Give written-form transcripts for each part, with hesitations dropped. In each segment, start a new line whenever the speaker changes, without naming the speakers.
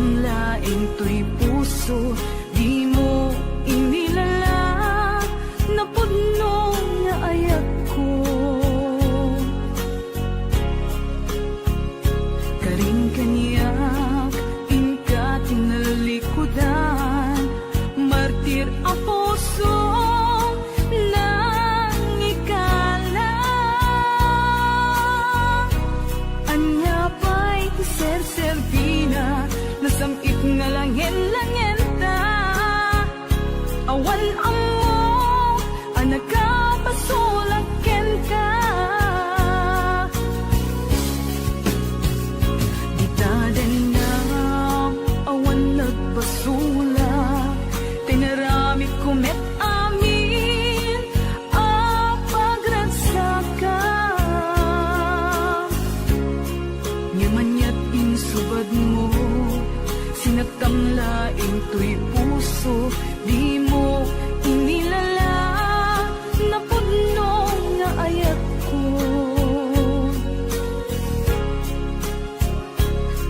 tamlaing to'y puso, di mo inilala, napudno nga ayat ko. Karing kaniyak, inka tinalikudan, martir ang puso, nang ikala. Anya pa'y ser-servina, nasamit nga langin-langin ta. Awan ang mo, anak ka, pasulakin ka. Di tadan na, awan nagpasulak, tinaramit kumet amin, apagragsaka. Nyamanyat insubad mo, sinagtamlaing to'y puso, di mo inilala, napudno nga ayat ko.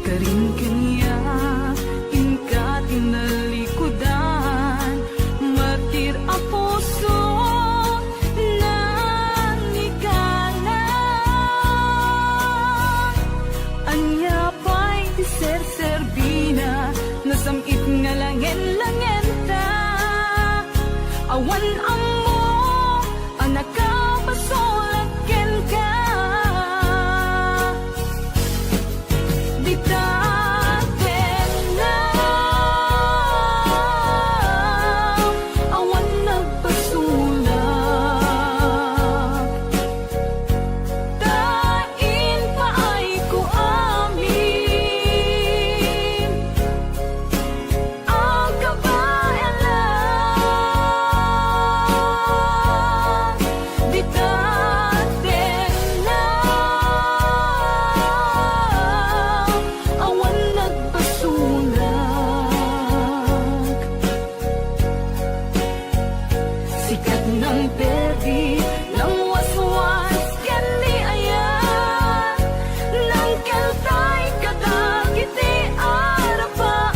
Karing kanya, inka tinalikudan, martir ang puso, nang ikala. Anya pa'y di ser-servina, nasamit nga langin-langin ta. Awan ang mo, anak ka, pasulakin ka. Di taten na, awan nagpasulak. Tain pa ay ko amin, ang kabayalan. Di taten na, awan nagpasulak. Sikat ng perdi, ng waswas, kani ayan, ng kaltay kadagiti arapaan.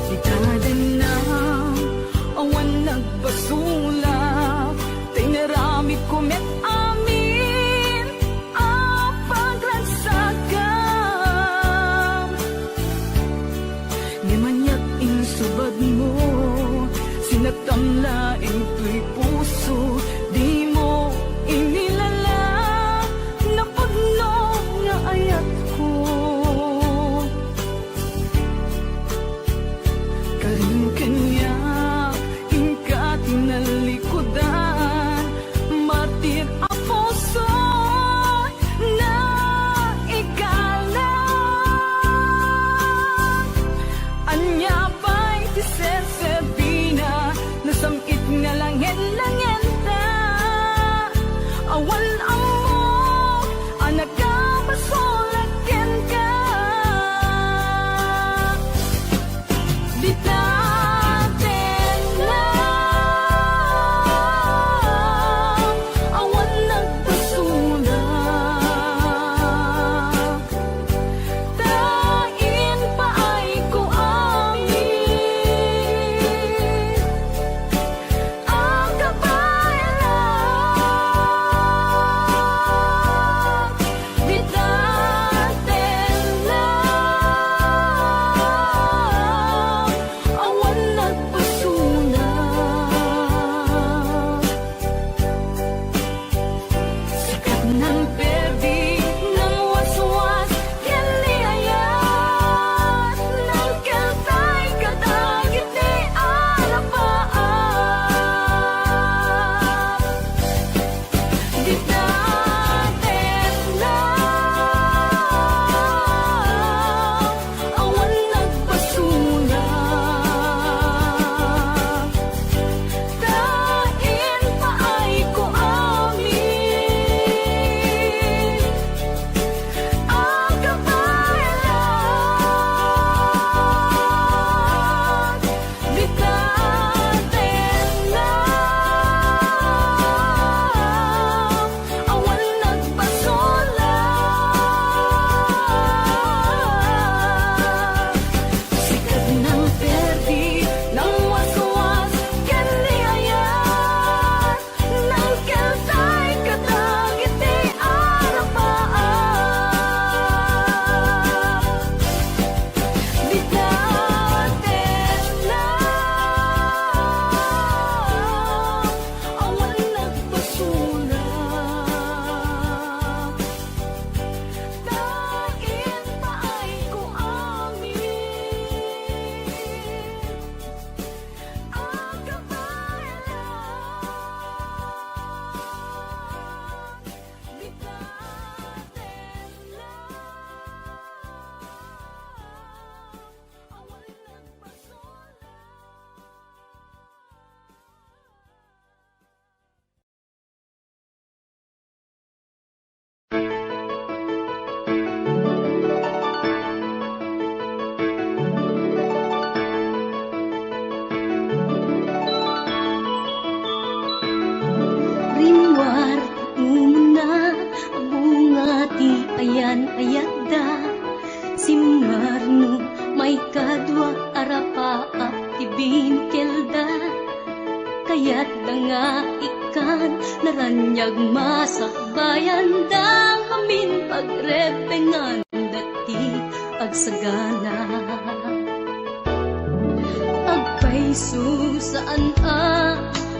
Di tadan na, awan nagpasulak, tinaramit kumet amin, apagragsakam. Ngamanyak insubad mo, sinagtamlaing to'y puso, di mo inilala, napudno nga ayat ko. Karing kanya, inka tinalikudan, martir ang puso, na ikala. Anya pa'y di ser-servina, nasamit nga langin-langin ta. Awan ang mo, anak ka, pasulakin ka. Di taten na, awan nagpasulak. Tain pa ay ko amin, ang kabayalan.
Saranyag masakbayan dang amin pagrepengan dati agsagana. Agpaiso saan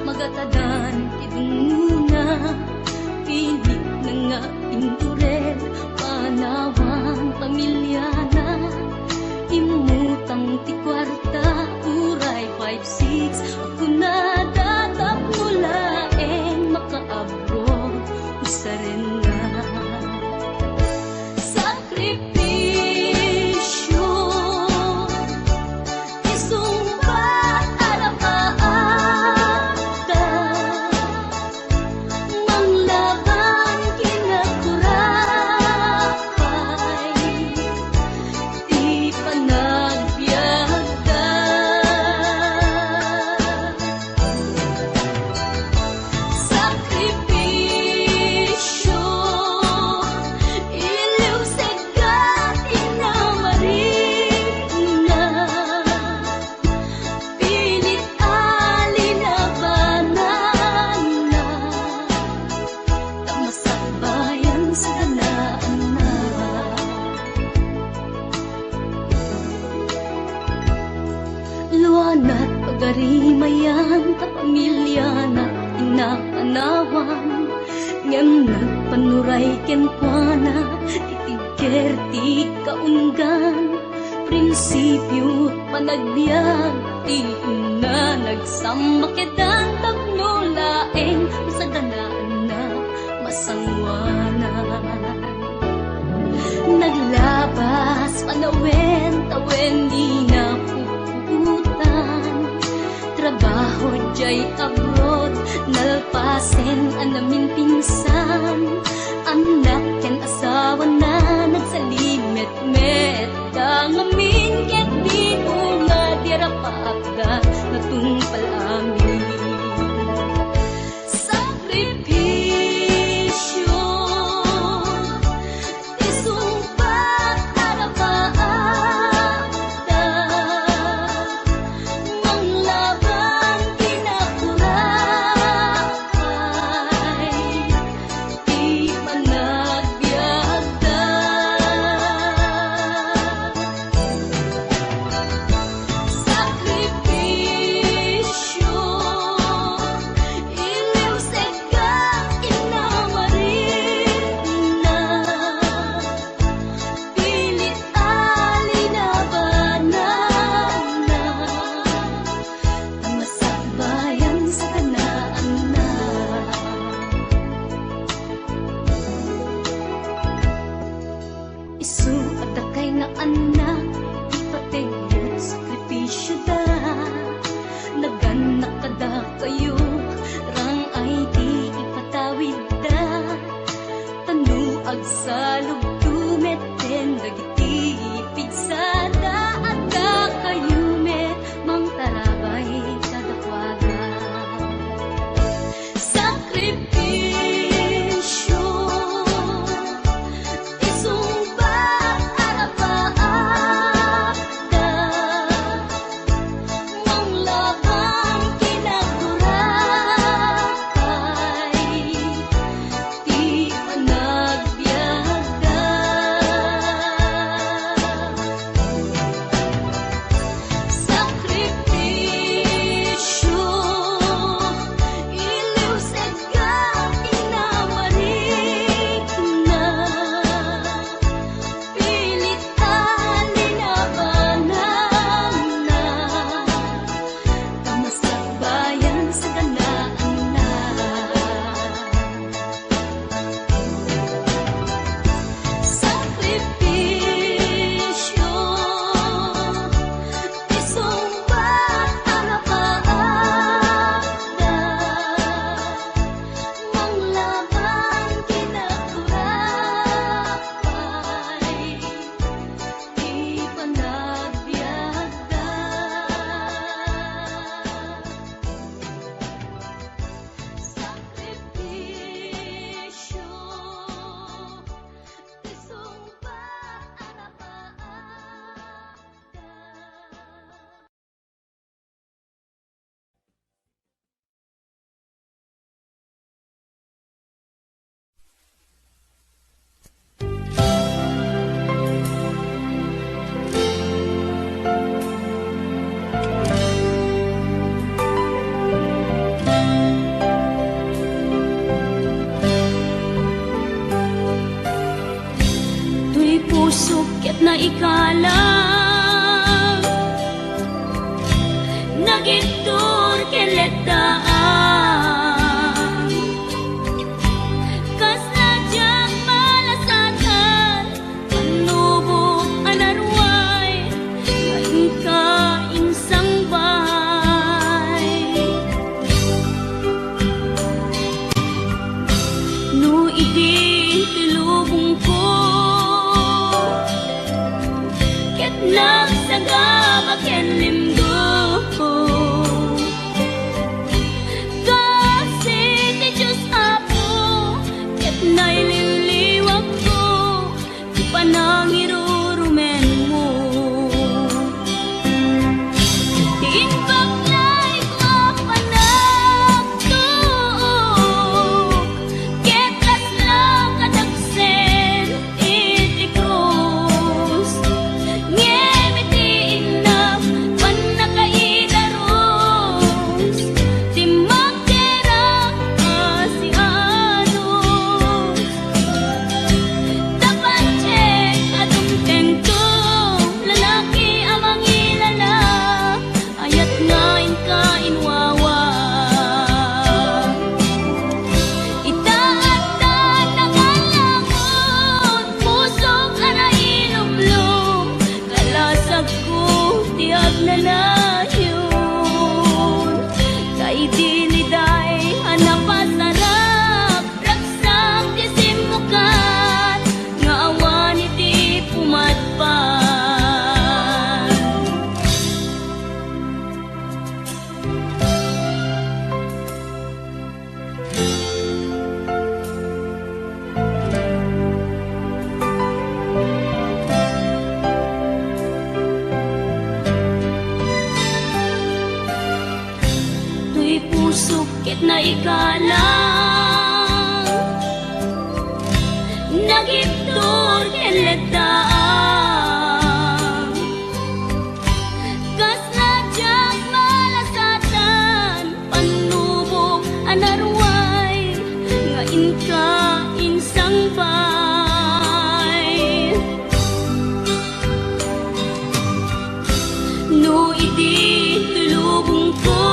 magatadan idunguna pilit na nga indurel panawang pamilyana imutang ti kwarta uray 5-6 ako na datap mulaeng makaabot usa rin nga sakripisyo isumbat alapaata manglaban kinakurakay di panagbiagda sakripisyo iliw segat inamarina pilit alinabanan na tamasakbayan sa ganaan na luanat pagarimayan ta pamilya na inaanawan ngem nagpanuray ken kuana titigker ti kaunggan prinsipyo panagbiag ti ina nagsamakedan tapno laeng sa ganaan na masangwanan naglabas panawen tawen di na puputan trabaho jay abroad nalpasen anamin pinsan anak ken asawa na nagsalimet-met dangamin ket di nga dirapagda natungpal amin sakripisyo isumpat alapaata manglaban kinakurakay di panagbiagda sakripisyo iliw segat inamarina pilit alinabanan na tamasakbayan sa ganaan na isu at kay nga anak ipategot sakripisyo da naganak kada kayo rang ay di ipatawid da tanuag sa lugdumet den dagiti pigsada at da kayo met mang tarabay kadakwaga sakripisyo isumbat alapaata manglaban kinakurakay di panagbiagda Tuy puso ket na ikalang nagitur keletaan kas nadyang malasatan panubok anarway ngayon ka insang bahay no idi tilubong ko ket nagsagabak ken limdo kasi ti Diyos Apo ket naililiwag ko ti panangirurumen mo ti inbaklay ko panagtuok ket laslang kadagsen iti krus ngem iti inam panakaidaros ti magderang asianos dapat check adung tengto lalaki amang ilala ayat ngain ka inwawa itaatan nangalangon pusok anailumlum kalasag ko ti agnanayon kay diliday hanapasarap raksam ti simukan nga awan iti pumatpan tuy puso ket na ikalang nagitur keletaan kas nadyang malasatan panubok anarway ngayon ka insang bay no idi tulubong ko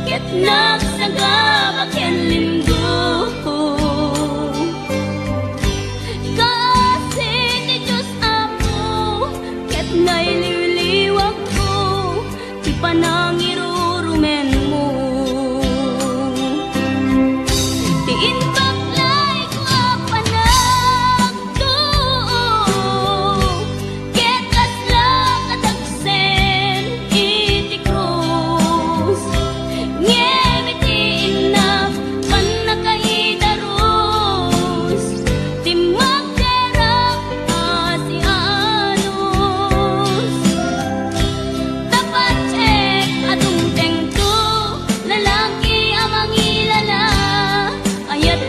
ket nagsagabak ken limdo kasi ti Diyos Apo ket naililiwag ko ti panangirurumen mo ti inbaklay ko panagtuok ket laslang kadagsen iti krus ngem iti inam panakaidaros ti magderang asianos dapat check adung tengto lalaki amang ilala ayat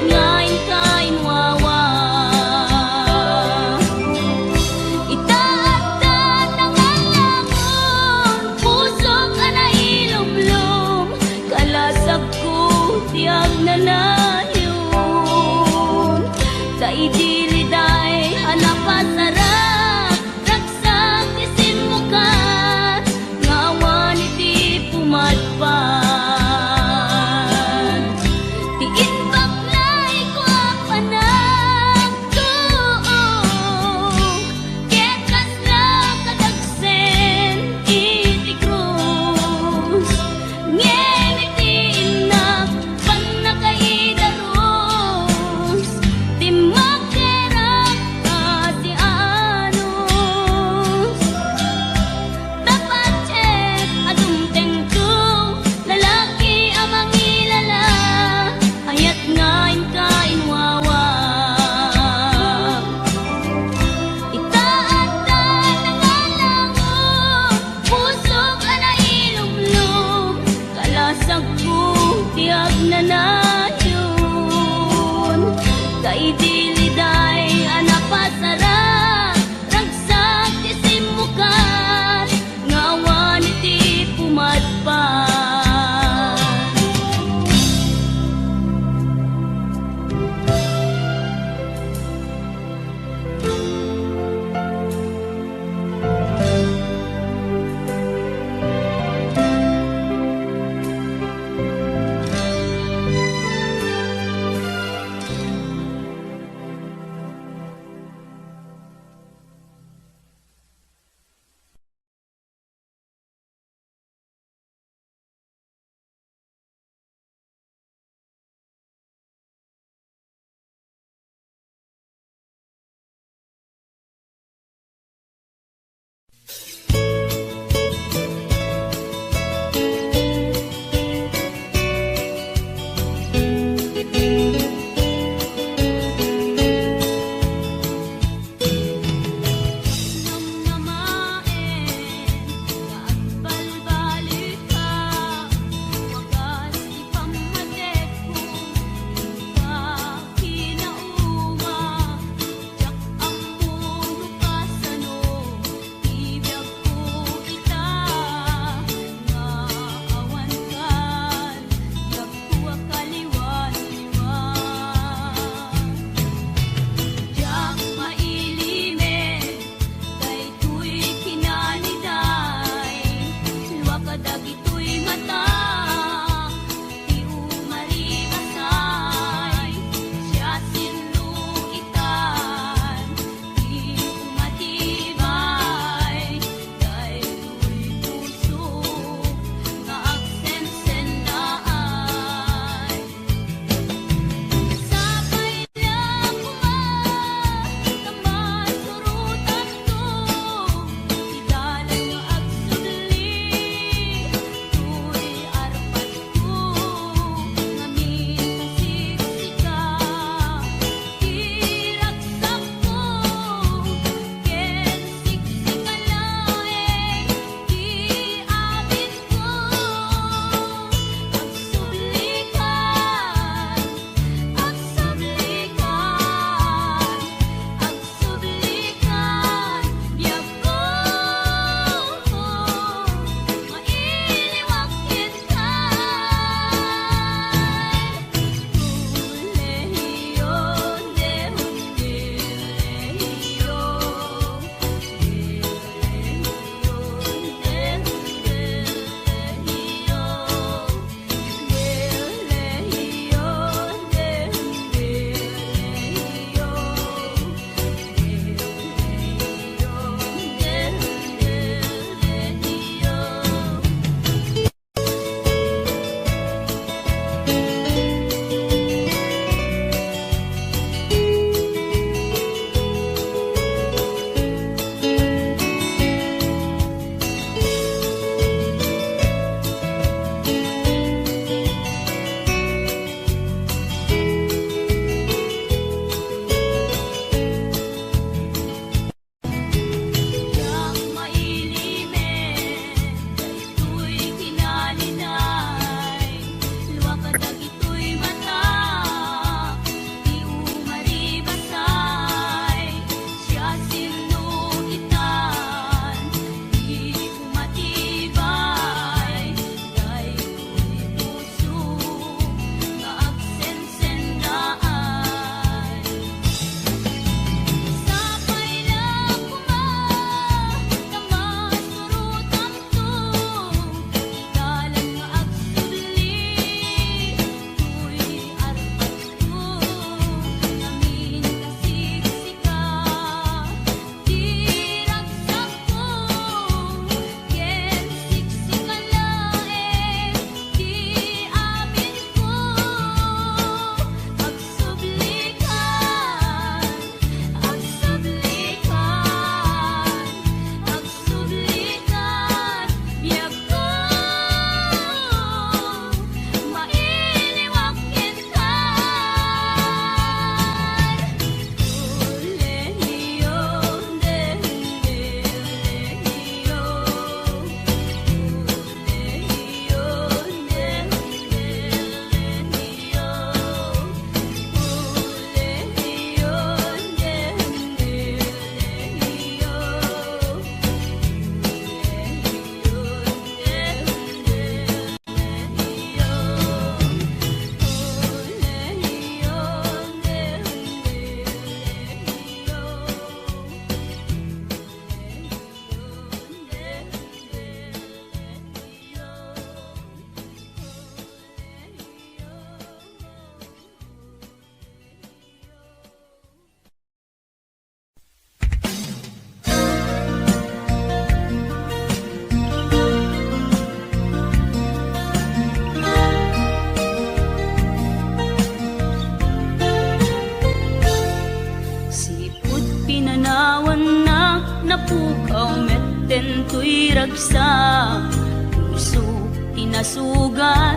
napukaw metten tuy ragsak, puso tinasugat,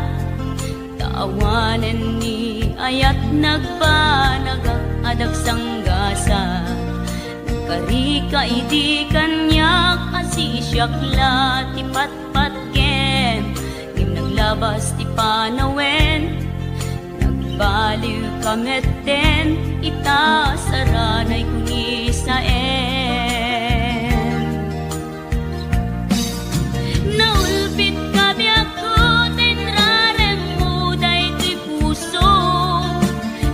taawanen ni ayat nagpanagak adak sanggasa. Karika idi kanyak asisyak la ti patpatken, ngim naglabas ti panawen, nagbaliw kametten, ita saranay kuni saen. Naulpit kabiyak ko tenrarem mo daytoy puso,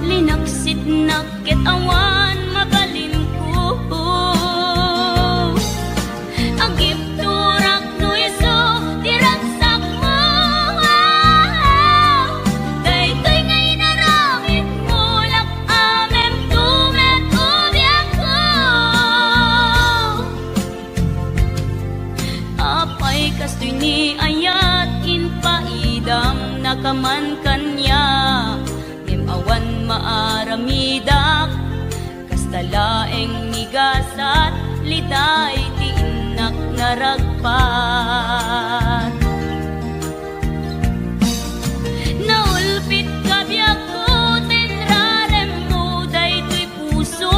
linaksit nakit awan mabalin ko. Agip turak no iso diragsak mo, daytoy ngay naramit mo lak amem tumet ubiyak ko. Apay kastoy ni ayat inpaidam nakaman kanya, awan maaramidak, kastalaeng nigasat, liday ti inak naragpat. Naulpit kabiyak ko tenrarem mo daytoy puso,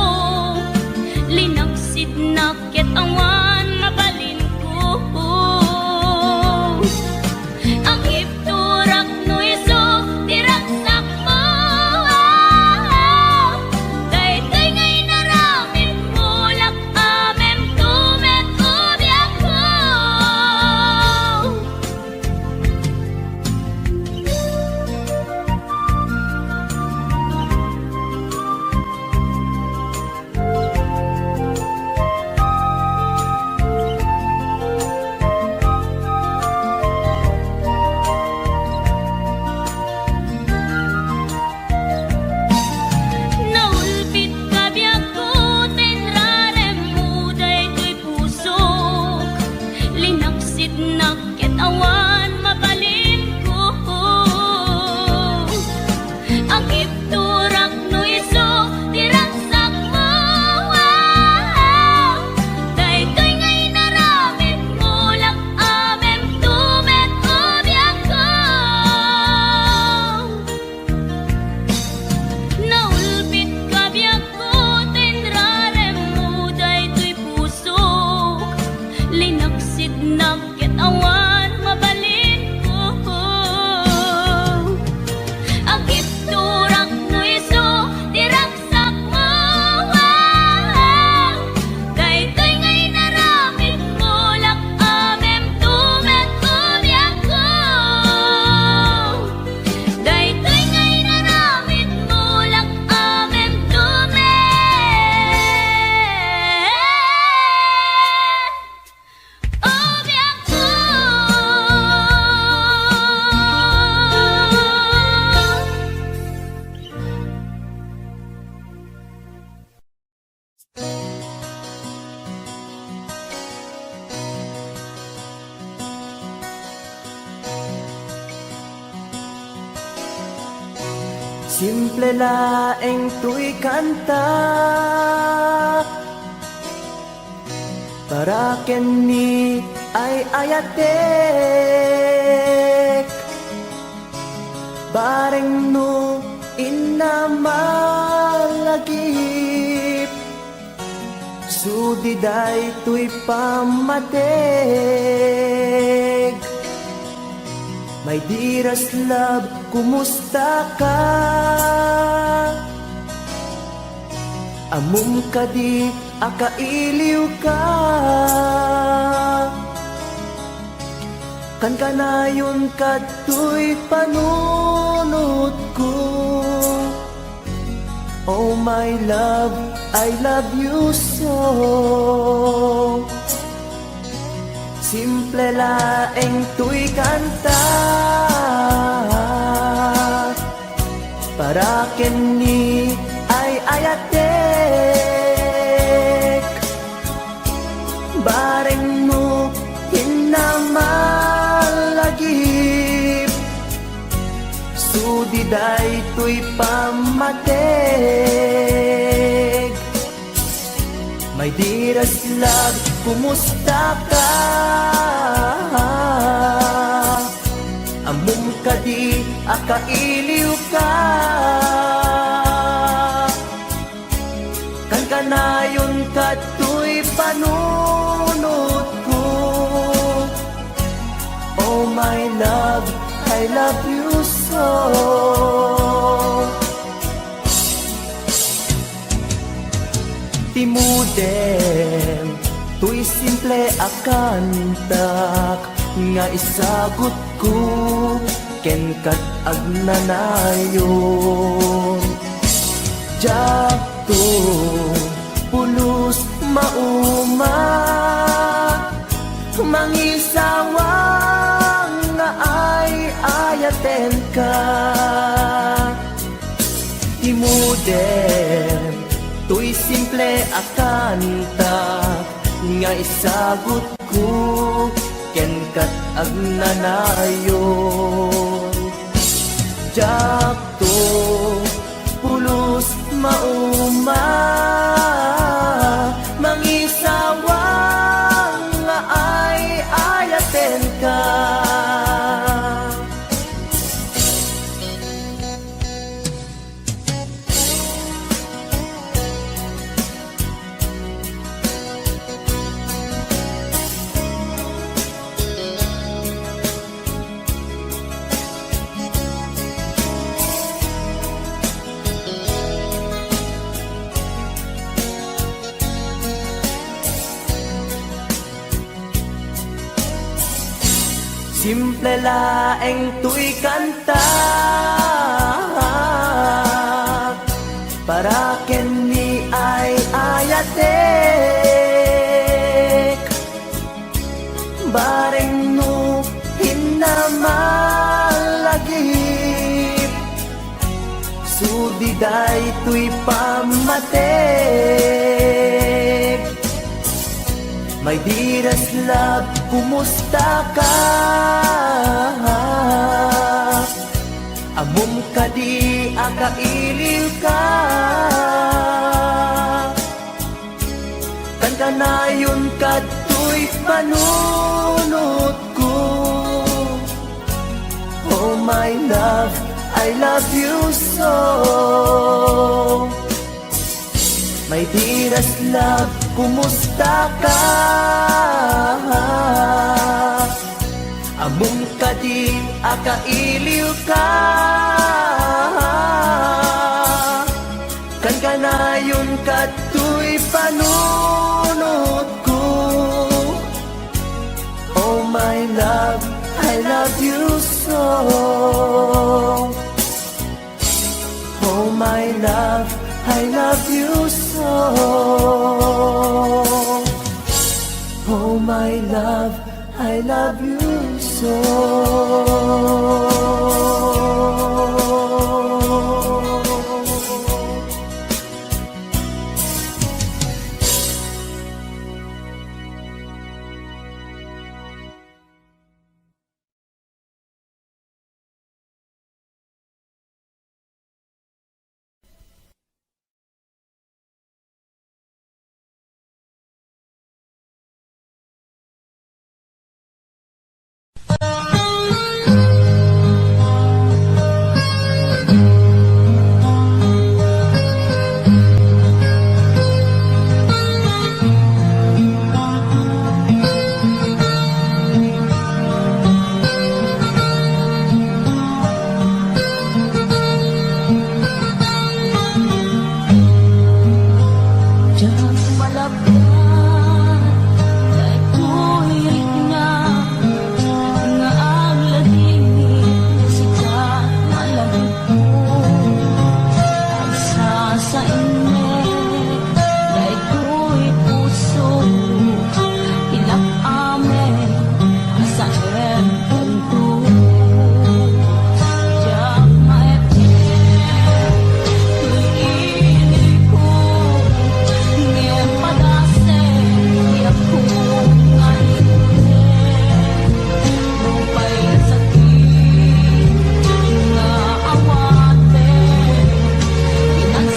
linaksid nakit awan mabalin ko. Ang ipturak no iso diragsak mo, daytoy ngay naramit mo lak amem tumet ubiyak ko. Naulpit kabiyak ko tenrarem mo daytoy puso, linaksid nakit awan mabalin ko. Ang ipturak no iso diragsak mo, daytoy ngay naramit mo lak amem tumet ubiyak ko. Naulpit kabiyak ko tenrarem mo daytoy puso, linaksid nakit awan mabalin ko. Agip turak no iso diragsak mo, daytoy ngay naramit mo lak amem tumet ubiyak ko. Daytoy ngay naramit mo lak amem tumet ubiyak ko.
Simple laeng tuy kanta, para kenni ay ayatek, bareng no inamalagip, sudiday tuy pamateg. My dearest love, kumusta ka? Amum ka di akailiw ka, kan kanayon kato'y panunod ko. Oh my love, I love you so. Simple laeng tuy kanta, para kenni ay ayatek, bareng mo hinamalagip, sudiday tuy pamateg. My dearest love, kumusta ka? Amom ka di akailiw ka. Kan kanayon kato'y panunod ko. Oh my love, I love you so. Timudem, tuy simple akantak, nga isagot ko, ken kat agnanayon. Jakto, pulos mauma, mangisawang nga ay ayaten ka. Timudem, tuy simple akanta, nga isagot ko, ken kat agnanayon. Jakto, pulos mauma, mangisawang nga ay ayaten ka. Simple laeng tuy kanta, para ken ni ay ayatek. Bareng no hinamalagip, sudiday tuy pamatek. My dearest love, kumusta ka? Amom ka di akailiw ka. Kan kanayon kato'y panunod ko. Oh my love, I love you so. My dearest love, kumusta ka? Amom ka di akailiw ka. Kan kanayon kato'y panunod ko. Oh my love, I love you so. Oh my love, I love you so. Oh my love, I love you so.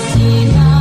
Sina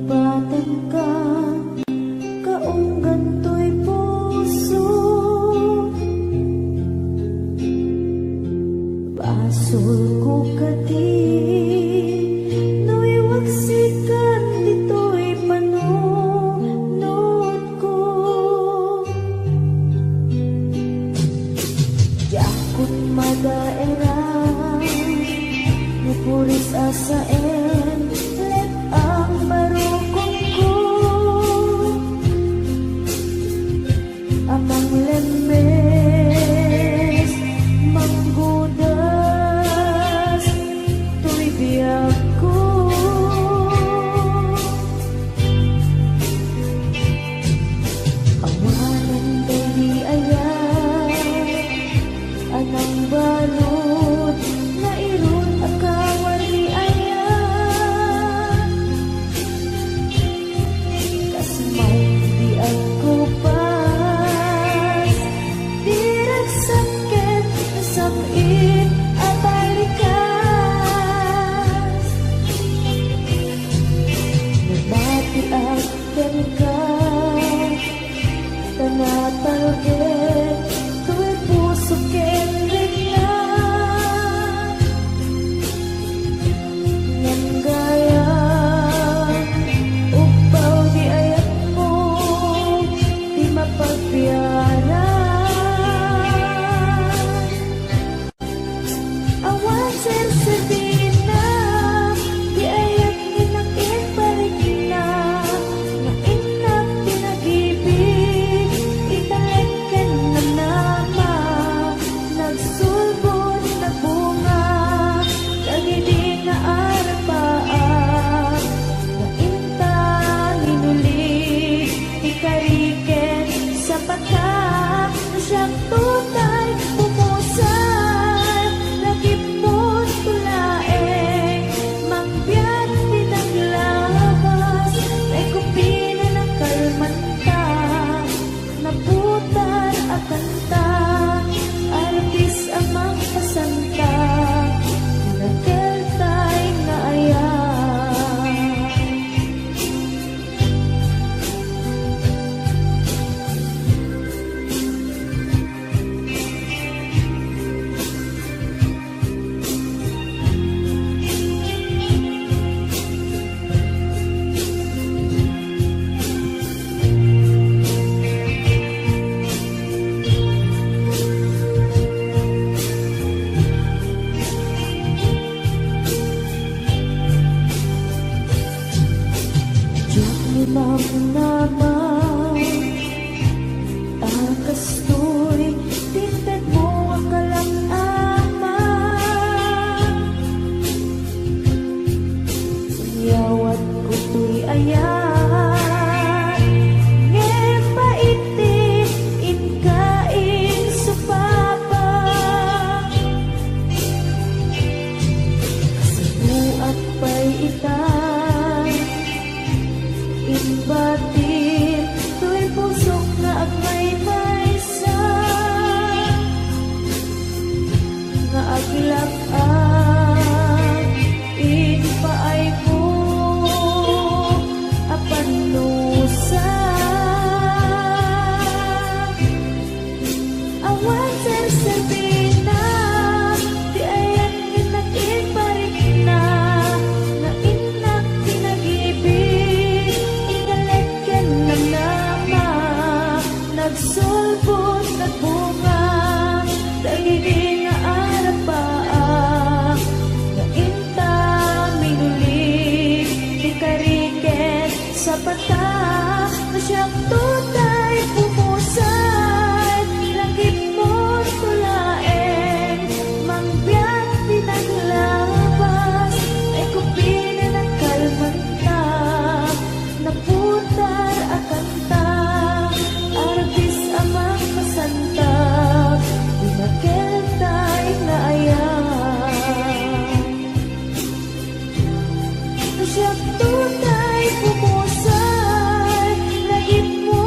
Lipatan ka, kaunggan to'y puso. Basol ko kati, no'y waksikan dito'y panunod ko. Yakot madaera, puris asaen, let ang barukong ko. Amang lemes, manggudas, to'y biyag ko. Awanan dali ayan, anang balot, na irun akawan ni ayan. Kasmay di ako pas, dirag sakit, nasakit at balikas. Nabati at ka, tanatalgit, tu'y puso kenrik na. Ngan gaya, upaw di ayat mo, di mapagbiyaran. Awan sersebina, di ayat ninakit balik na. Mainap pinag-ibig, italagkan na nama. Nagsulbon na bunga, kagidi na arapaan. Nainta, ninulit, ikariken sa pata. Siyang tutay, pumusan, nagipon tulaeng, mangbiyan pinaglabas, ay kupina ng kalmanta, naputan at kanta, artis ang magpasanta, nakeltay na ayan. Diyak ni naman, akas to'y tinted mo ang kalangama. Siyawat ko to'y ayan, ngepa iti, inkain supapa. Sibuak pa'y itan, inbatin, to'y pusok na agmay maysa. Nga aglakan, inpaay ko, apanusa. Awan sersebina, di ayan ginakit barik na. Nainak pinag-ibig, inalagyan ng nama. Nagsulbot na bunga, dagidi nga arapaan. Nainta, minulit, ikariket sa pata. Na siyang tutay, pumusan, langit mo tulaeng, mangbiyak pinaglabas, ay kupina ng kalmanta, naputar at kanta, artis amang masanta, dinakeltay na ayan. Na siyang tutay, pumusan, langit mo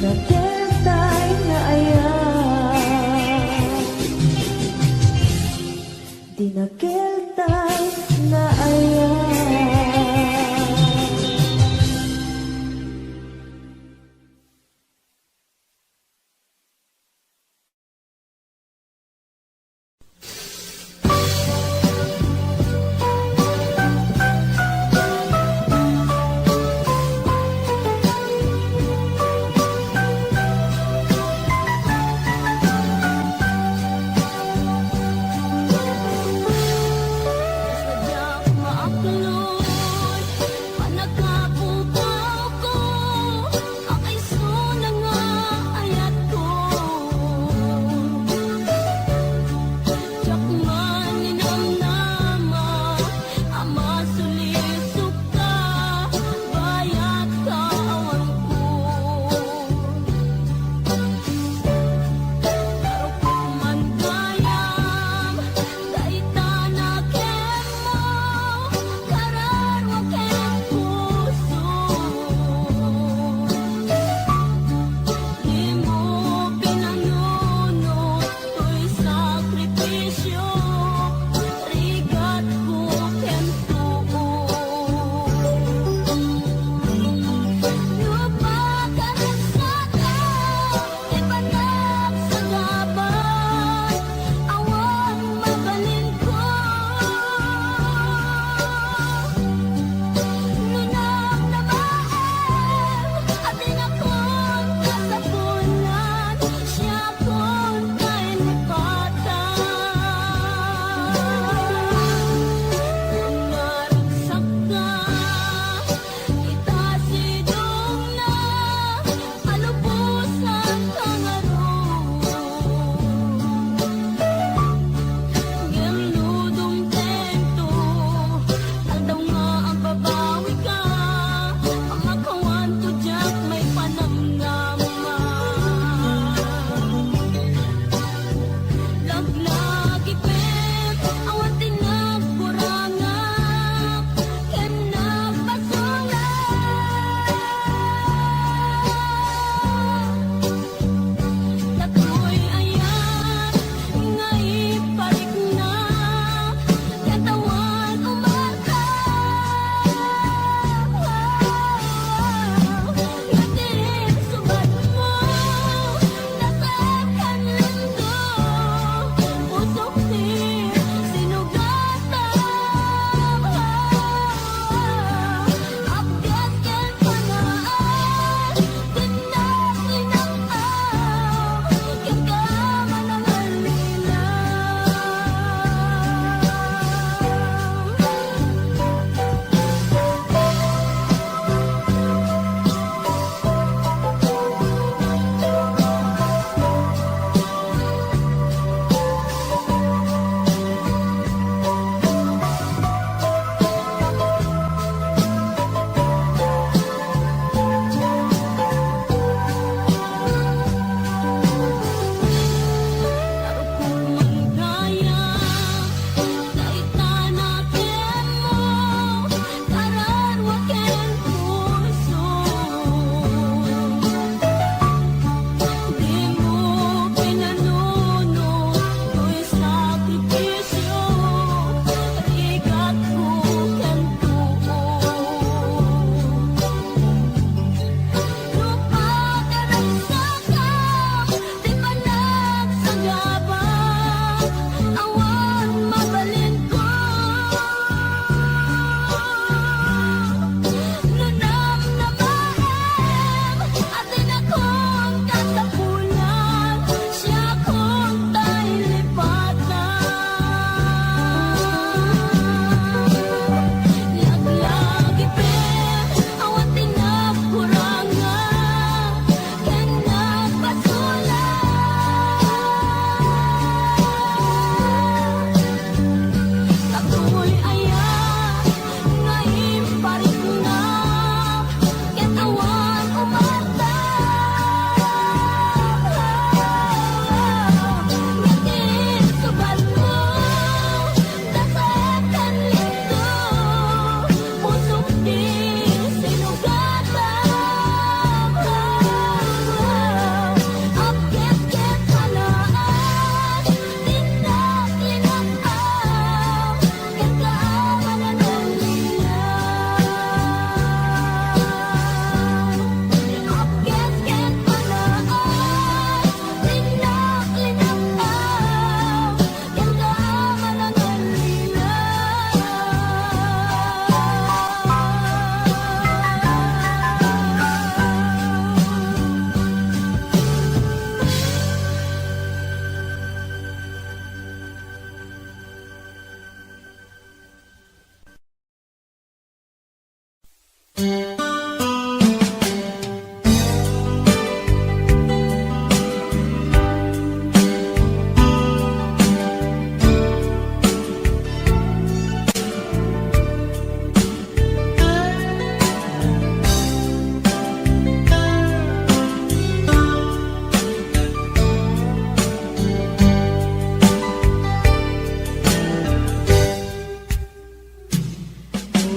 Dinakentay na aya Dinakentay na aya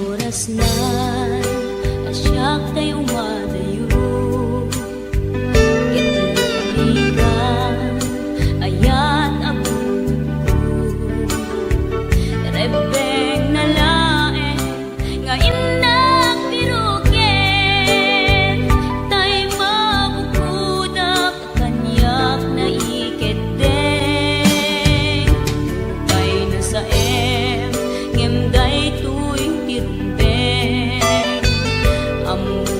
oras na asyak tayo madayo. Italikan ayat abong rebeng na lae nga inak piruken tay mabukudak kanyak na iketdeng kay na sa ngemday tuwing tirumbeng amuk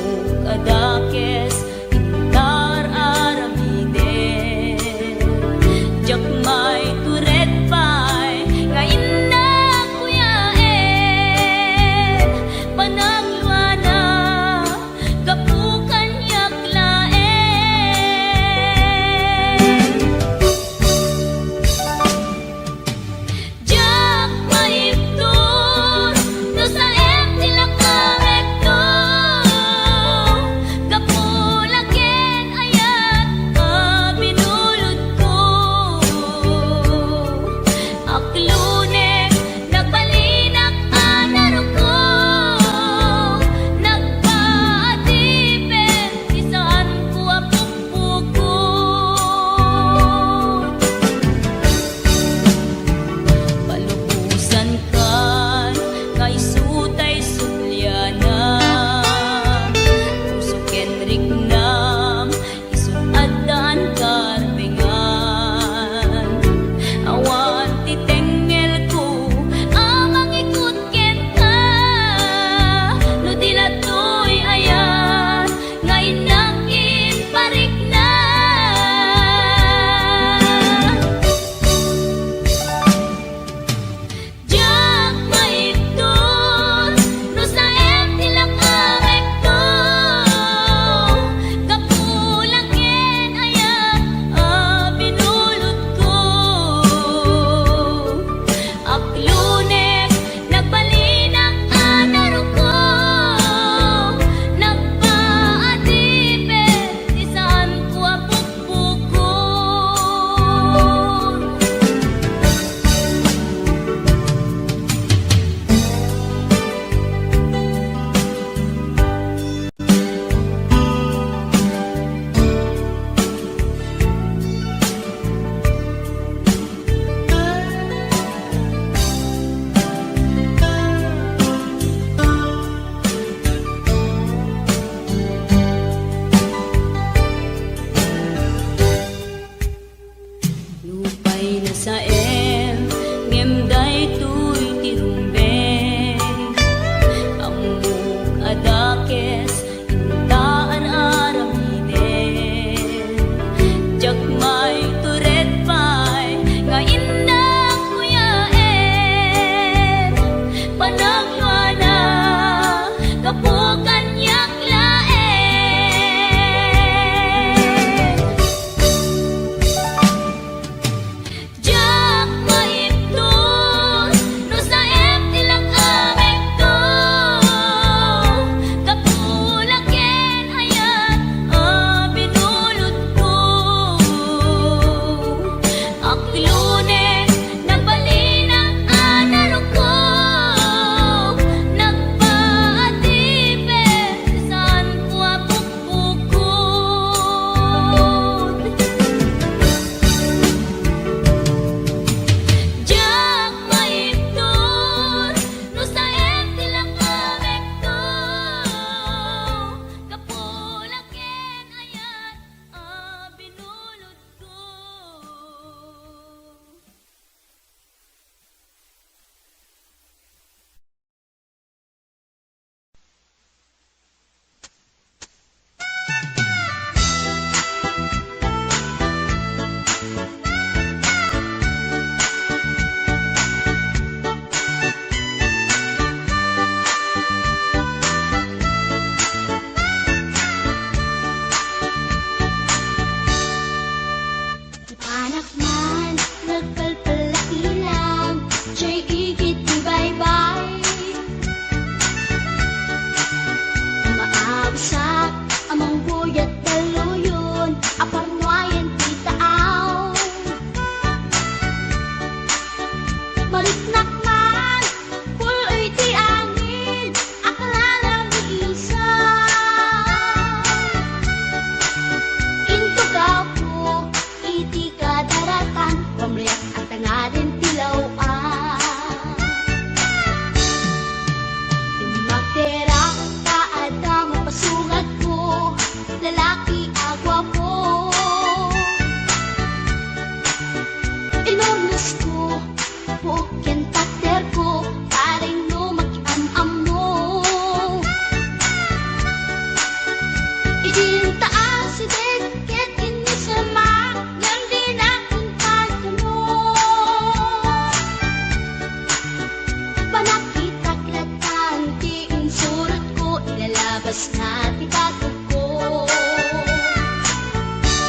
Kas na titagod ko.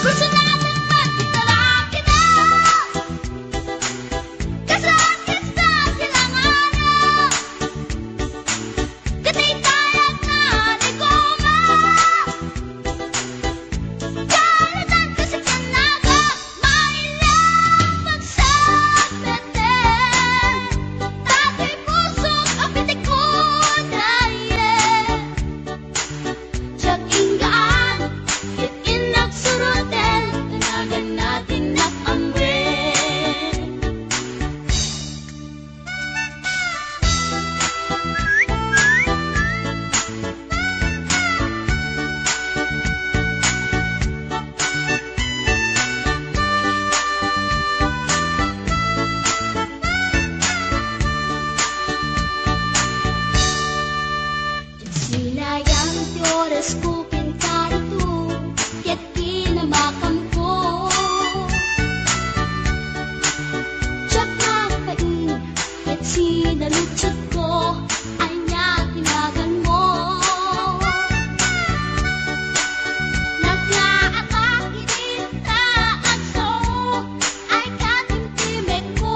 Gusto natin magkitalaki na kasakit sa silanganan. Katitayag na ligoma kalatan kasi kanaga mailang pagsabete. Dati pusok ang pitik ko dahil Tsak inggaan, yakin nagsurutel, tanagan natin nakamwe. Sinayang Diyores ko pinkarito, kaya't kinamakam ko. Tsak napain, kaya't sinalutsot ko, ay niya tinagan mo. Naglaatang inita at so, ay katimtimek ko.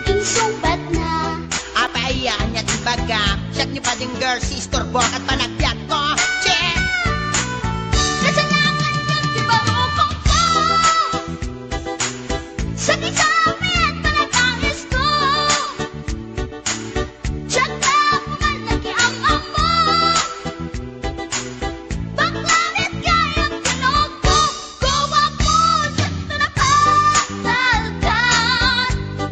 Insumbat na
Apayaan niya tibaga. Siyak niyo pa ding girl, sister, buwak at panagbiag ko. Check!
kasalanan yung tibarukong ko. Sa kisabi at panagangis ko. Tsak na pumalaki ang amo. Baklanit kayang tinog ko. Gawa po sa tunapagdaldan.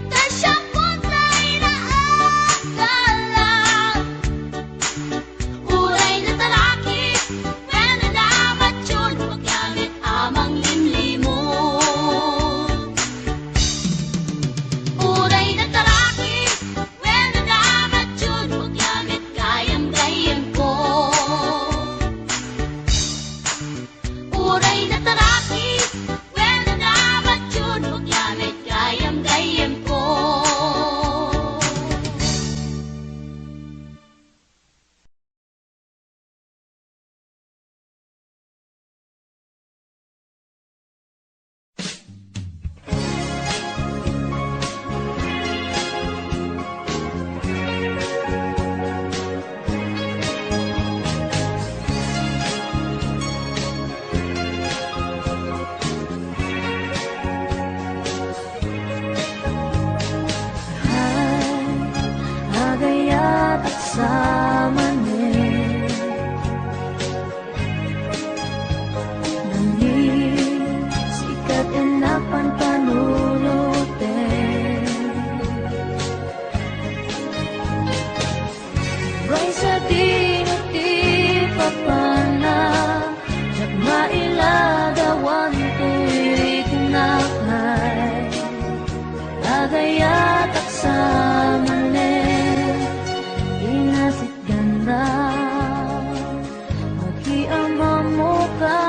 Tasyang punta inaagalan. Uray na talaki, when nalamat yun, huwag gamit amang limlimon. Uray na talaki, when nalamat yun, huwag gamit gayam-gayam ko. Uray na talaki, when nalamat yun, huwag gamit gayam-gayam ko.
Agayat at samanin Nangin sikat enapan panulutin Ray sa dinuti papana Jak mailagawan tuwig nakay Agayat at samanin Inasit ganda Mag-iama mo ka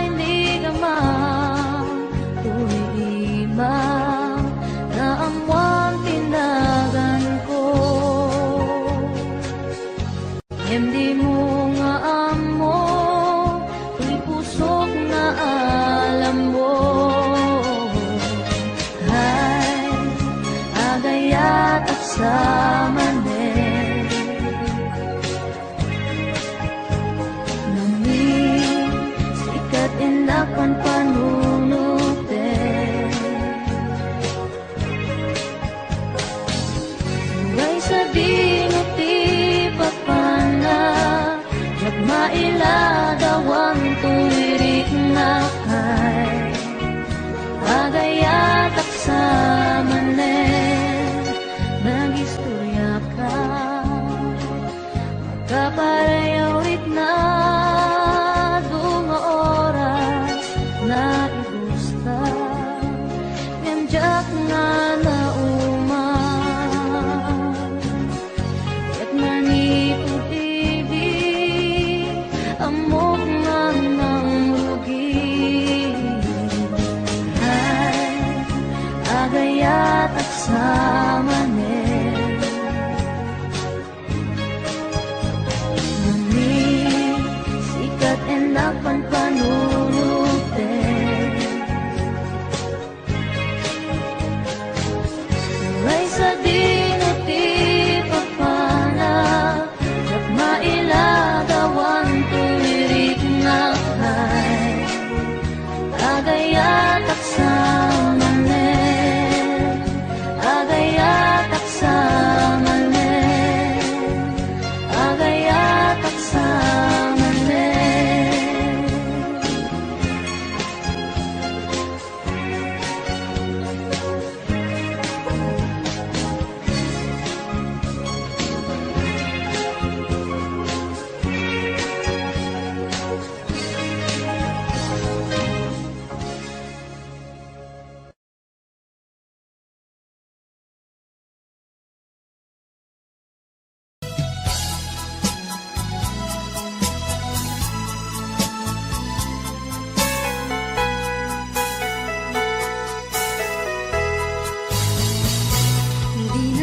Hindi ka iba Na amwang tinagan ko Hindi mo nga amo Tuy pusok na alam mo Hay agayat at samanin Nangin sikat inakan panunutin Ngay sa dinuti papana Jak mailagawan tuwirik na kay Agayat at samanin Nag-istorya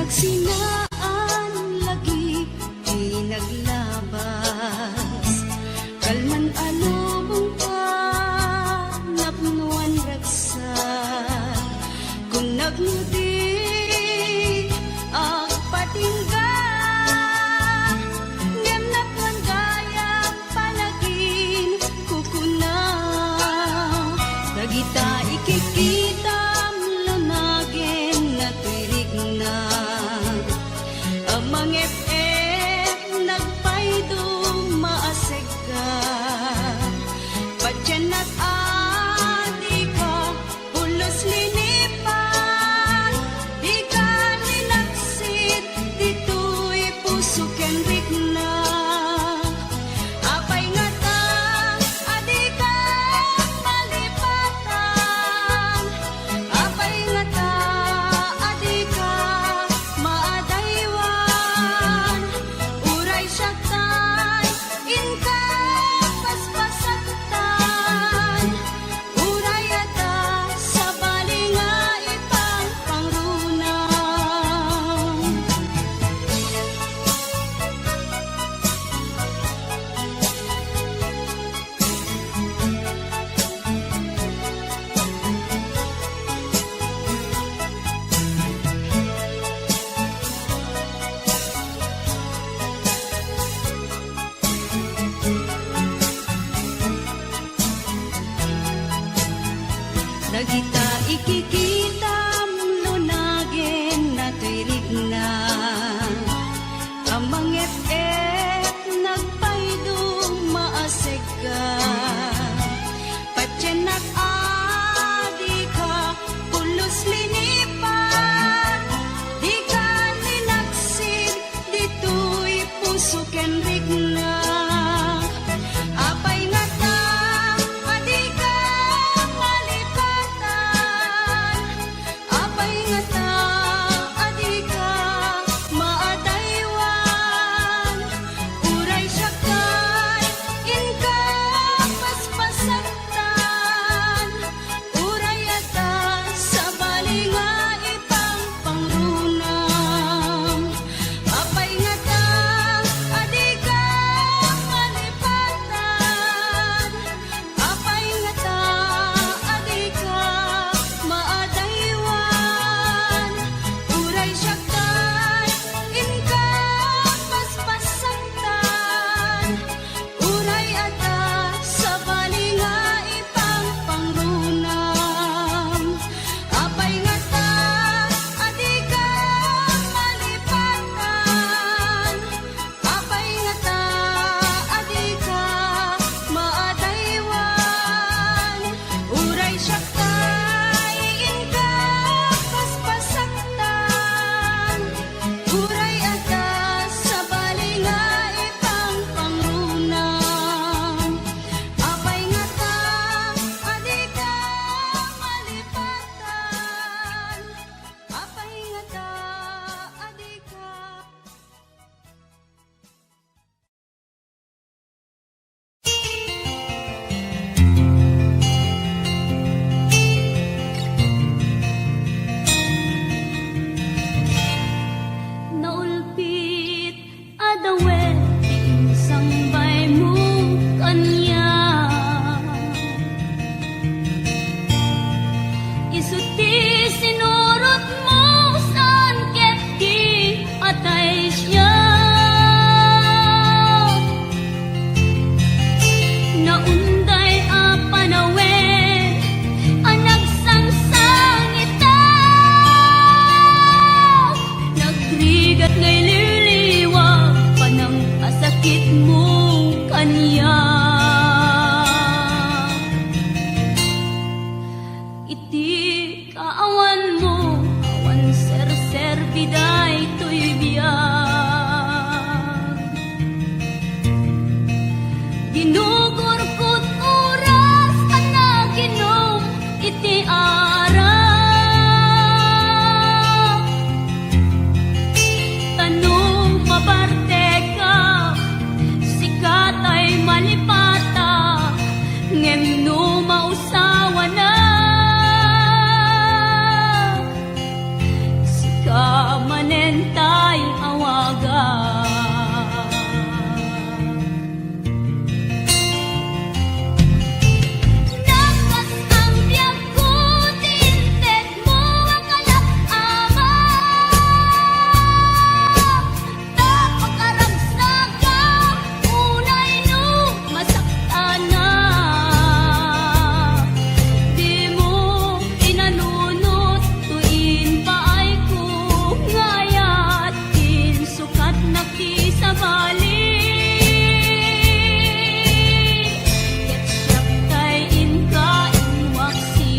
Nagsinaan lagi di naglabas kalman alubong ka napnuan raksa kung nagmudi ang patingga ngem nakuan gayang palagin kukuna dagita ikikitam lunagin na tuirig na amang nagpaydo maasega Patyan at adi ka pulos linipan di ka ninaksit dito'y puso kenrik na apay nga ta adi ka malipatan apay nga ta adi ka maadaywan uray siya tay inka paspasaktan uray ata sa balinga ipang pangrunang Dagita ikikita lunagin na tuirig na amang nagpaydo maasega Patyan at adi ka pulos linipan di ka ninaksid dito'y puso kenrig na apay nga ta adi ka malipatan apay nga ta adi ka maadaywan uray siya kay inka paspasaktan uray ata sa balinga ipang pangrunang apay nga ta adi ka malipatan apay nga ta adi ka maadaywan uray siya kay inka paspasaktan uray ata sa balinga ipang pangrunang apay nga ta adi ka malipatan apay nga ta adi ka maadaywan uray siya kay inka paspasaktan uray ata sa balinga ipang pangrunang apay nga ta adi ka malipatan apay nga ta adi ka
Naulpit adawet sambay mo kanya isuti sinurot mo saan keti atay siya naunday apanawen anak sangsang ita nagrigat ngay liliwag panang asakit mo kanya iti kaawan mo awan ser biday to'y biyag ginugor ko't oras anak inom iti arap tanong mabarte ka sikat ay malipatan balik ket siya kay inka inwaksi.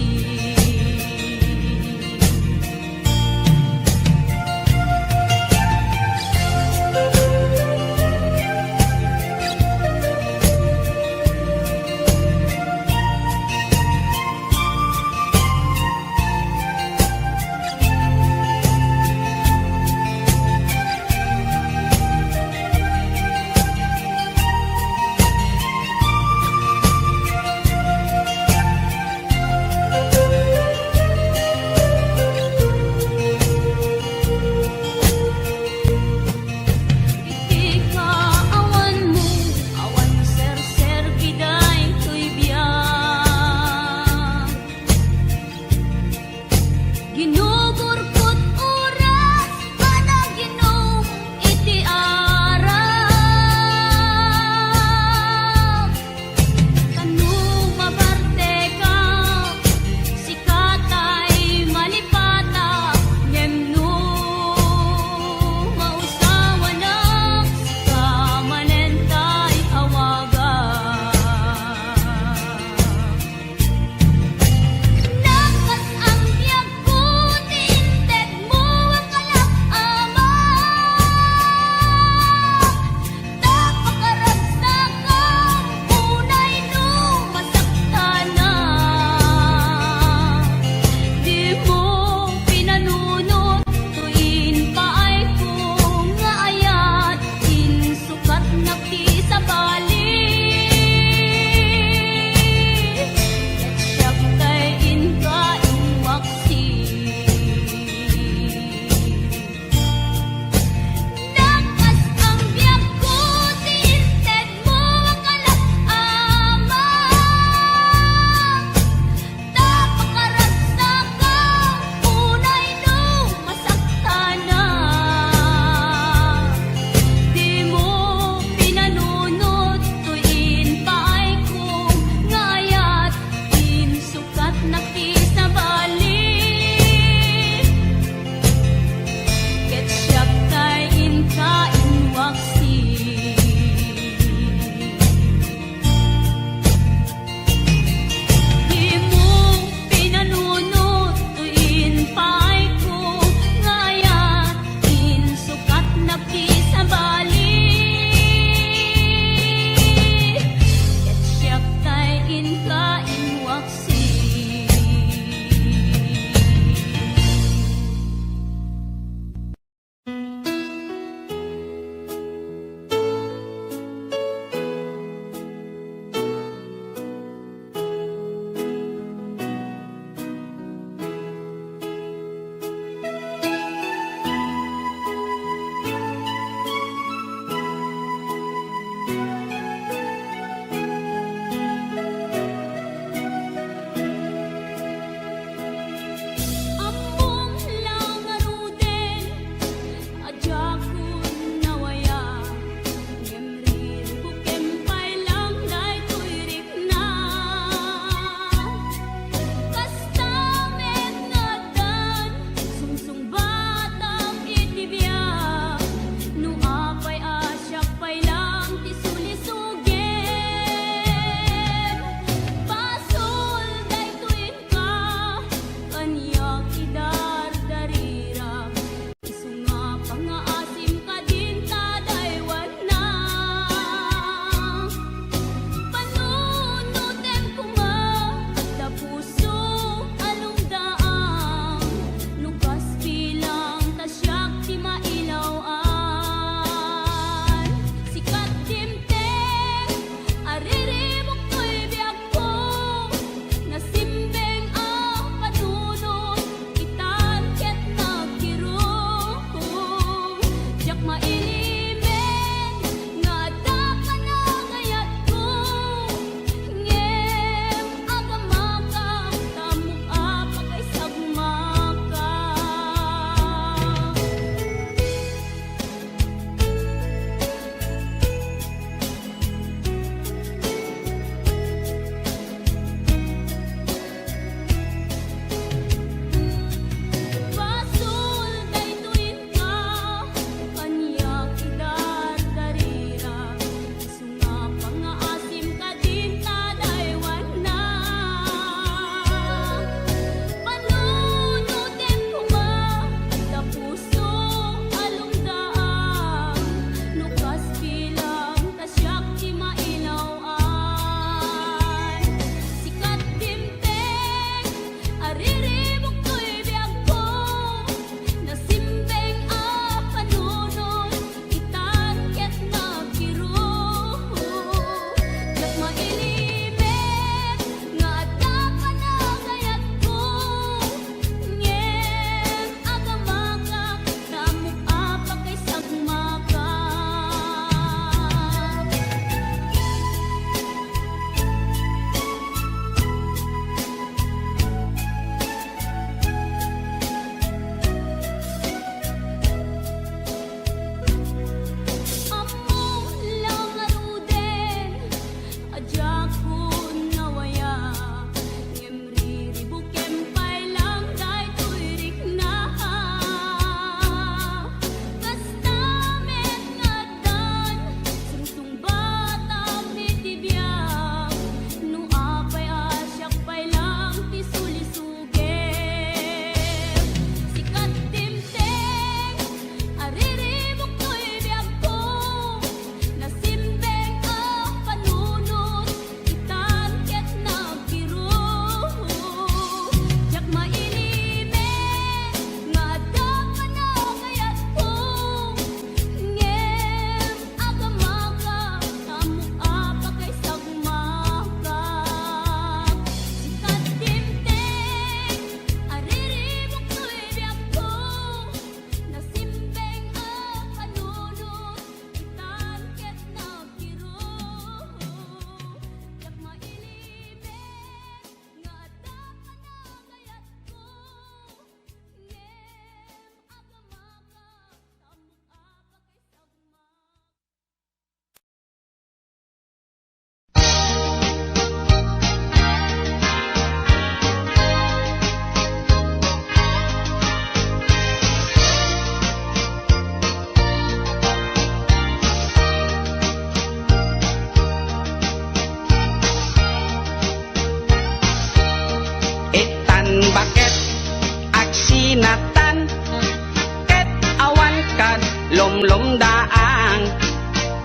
lumdaang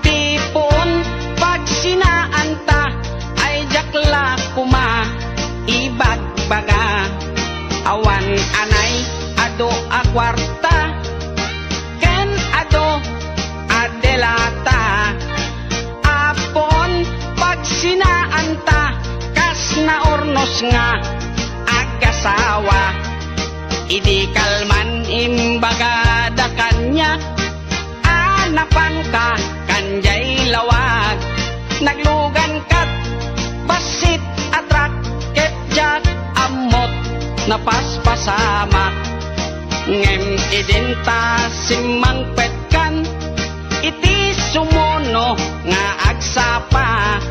tipon pag sinaanta ay jakla kuma ibagbaga awan anay ado a kwarta ken ado adelata apon pag sinaanta kas na ornos nga agasawa idi kalman imbaga da kanya anapan ka kanjay lawag naglugan kat basit atrak ketjak amot napaspasama ngem idinta simang petkan iti sumuno nga agsapa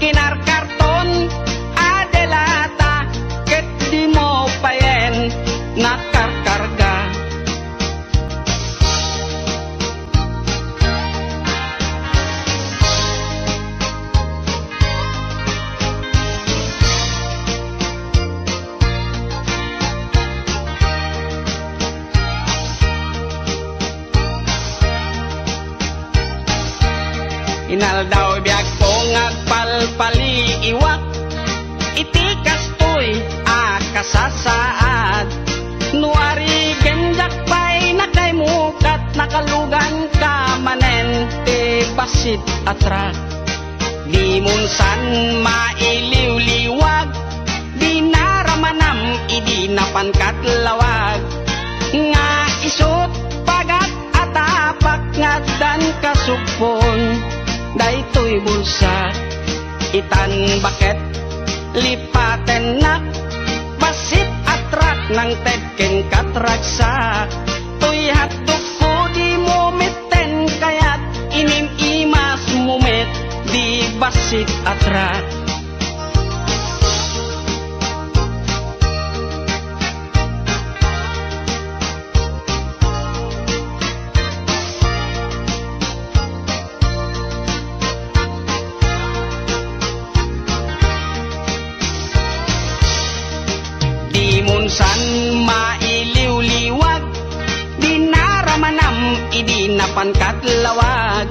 kinarkarton adelata ket di mo payen nakarkarga inaldaw biag po ngagpalpali iwak iti kastoy akasasaad nuari genjak pay nakay mukat nakalugan ka manen te basit atrak di munsan mailiw-liwag di naramanam idi napankat lawag nga isot pagat atapak nga dan kasupon daytoy bulsa itan baket lipaten nak basit atrak nang tedken katraksa tuy hatdok ko di mumiten kayat inim imas mumit di basit atrak munsan mailiw-liwag di naramanam idi napankat lawag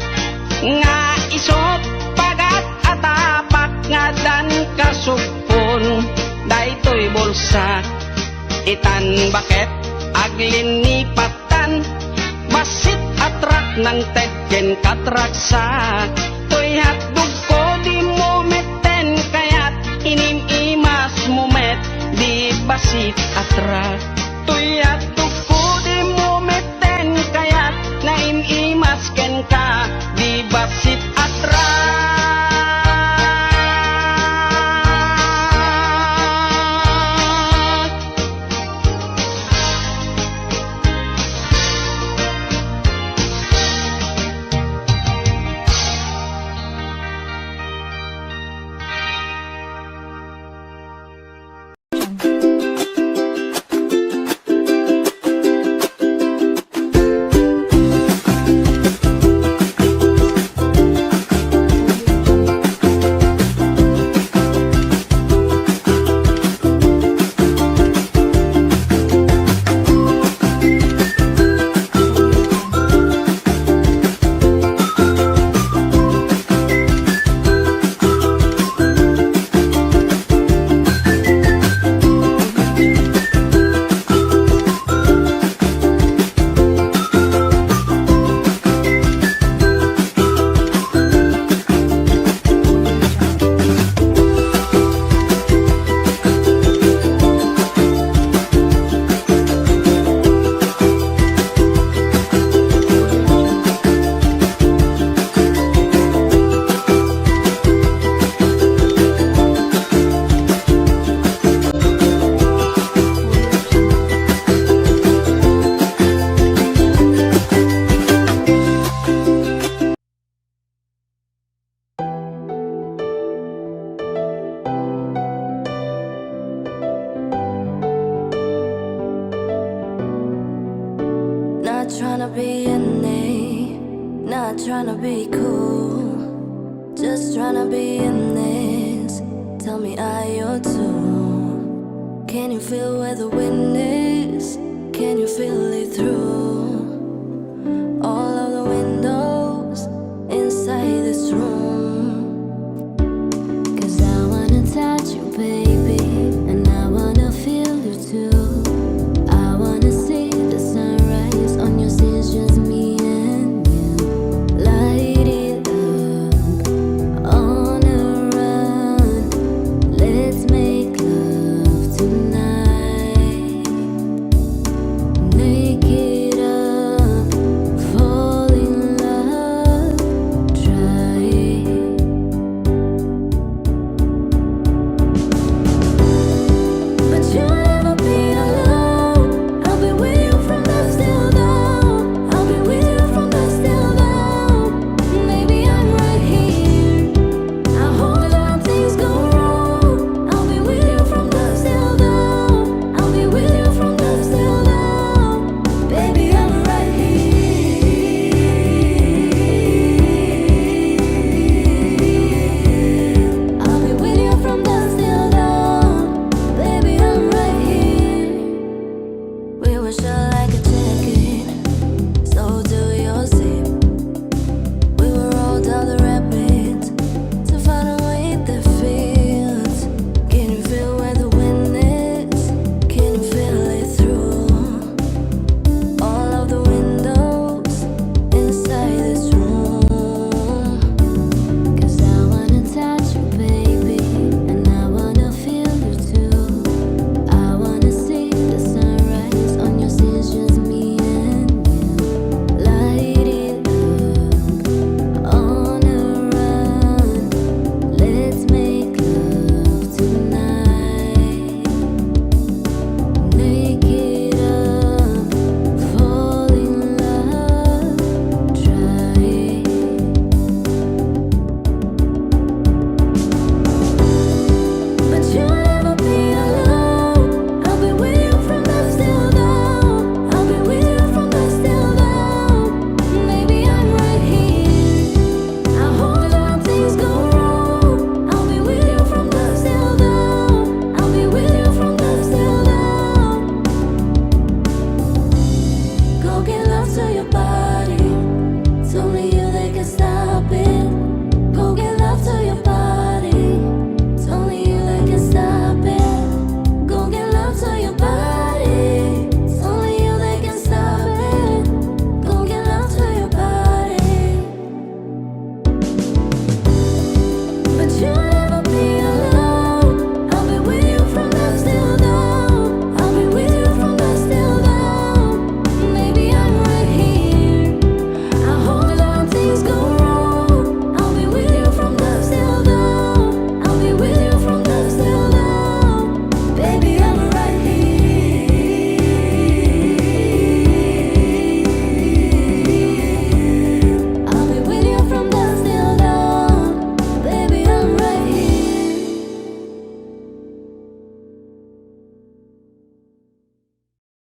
nga isot pagat atapak nga dan kasupon daytoy bulsa itan baket aglin ni patan basit atrak nang tedken katraksa tuy hatdog ko di mumeten kayat inim imas mumet di basit atrak tuyat tuku di mumeten kayat naim imasken ka di basit atrak
Not tryna be unique, not tryna be cool, just tryna be in this. Tell me, are you too? Can you feel where the wind is? Can you feel it through?